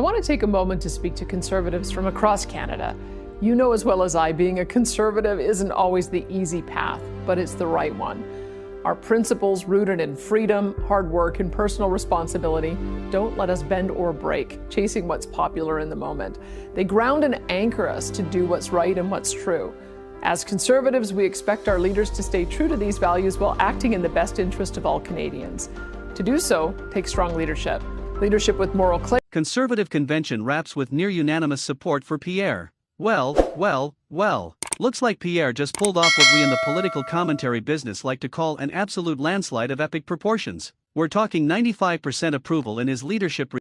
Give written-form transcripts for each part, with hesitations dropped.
I want to take a moment to speak to Conservatives from across Canada. You know as well as I, being a Conservative isn't always the easy path, but it's the right one. Our principles, rooted in freedom, hard work, and personal responsibility, don't let us bend or break, chasing what's popular in the moment. They ground and anchor us to do what's right and what's true. As Conservatives, we expect our leaders to stay true to these values while acting in the best interest of all Canadians. To do so takes strong leadership. Leadership with moral clarity. Conservative convention wraps with near-unanimous support for Pierre. Well. Looks like Pierre just pulled off what we in the political commentary business like to call an absolute landslide of epic proportions. We're talking 95% approval in his leadership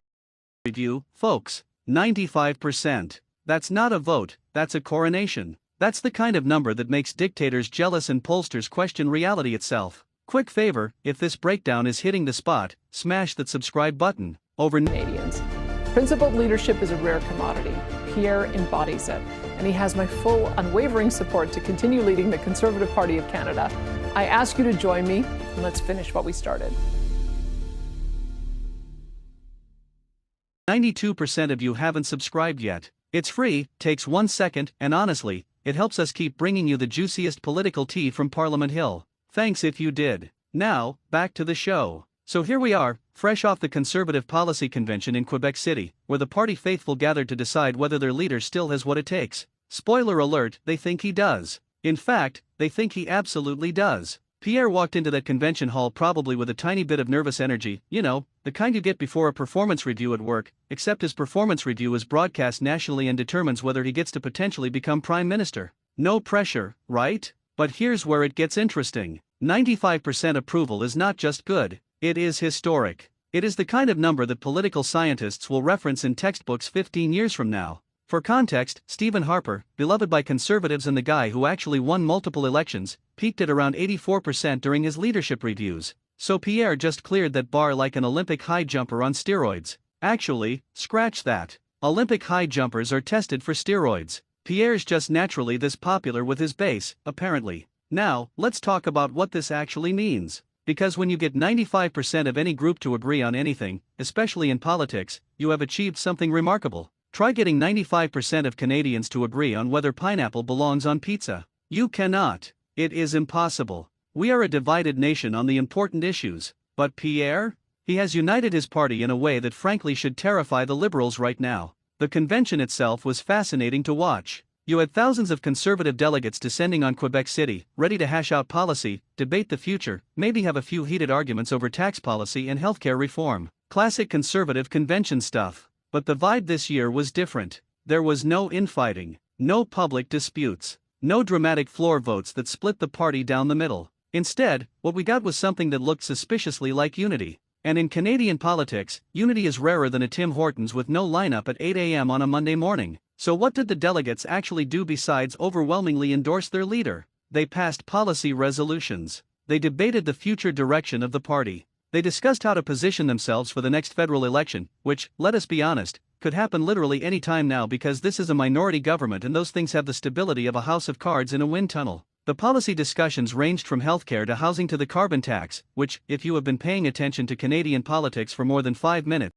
review, folks. 95%. That's not a vote, that's a coronation. That's the kind of number that makes dictators jealous and pollsters question reality itself. Quick favor, if this breakdown is hitting the spot, smash that subscribe button. Over Canadians. Principled leadership is a rare commodity. Pierre embodies it, and he has my full, unwavering support to continue leading the Conservative Party of Canada. I ask you to join me, and let's finish what we started. 92% of you haven't subscribed yet. It's free, takes 1 second, and honestly, it helps us keep bringing you the juiciest political tea from Parliament Hill. Thanks if you did. Now, back to the show. So here we are, fresh off the Conservative Policy Convention in Quebec City, where the party faithful gathered to decide whether their leader still has what it takes. Spoiler alert, they think he does. In fact, they think he absolutely does. Pierre walked into that convention hall probably with a tiny bit of nervous energy, you know, the kind you get before a performance review at work, except his performance review is broadcast nationally and determines whether he gets to potentially become Prime Minister. No pressure, right? But here's where it gets interesting. 95% approval is not just good. It is historic. It is the kind of number that political scientists will reference in textbooks 15 years from now. For context, Stephen Harper, beloved by Conservatives and the guy who actually won multiple elections, peaked at around 84% during his leadership reviews. So Pierre just cleared that bar like an Olympic high jumper on steroids. Actually, scratch that. Olympic high jumpers are tested for steroids. Pierre's just naturally this popular with his base, apparently. Now, let's talk about what this actually means. Because when you get 95% of any group to agree on anything, especially in politics, you have achieved something remarkable. Try getting 95% of Canadians to agree on whether pineapple belongs on pizza. You cannot. It is impossible. We are a divided nation on the important issues. But Pierre? He has united his party in a way that frankly should terrify the Liberals right now. The convention itself was fascinating to watch. You had thousands of Conservative delegates descending on Quebec City, ready to hash out policy, debate the future, maybe have a few heated arguments over tax policy and healthcare reform. Classic Conservative convention stuff. But the vibe this year was different. There was no infighting, no public disputes, no dramatic floor votes that split the party down the middle. Instead, what we got was something that looked suspiciously like unity. And in Canadian politics, unity is rarer than a Tim Hortons with no lineup at 8 a.m. on a Monday morning. So what did the delegates actually do besides overwhelmingly endorse their leader? They passed policy resolutions. They debated the future direction of the party. They discussed how to position themselves for the next federal election, which, let us be honest, could happen literally any time now because this is a minority government and those things have the stability of a house of cards in a wind tunnel. The policy discussions ranged from healthcare to housing to the carbon tax, which, if you have been paying attention to Canadian politics for more than 5 minutes,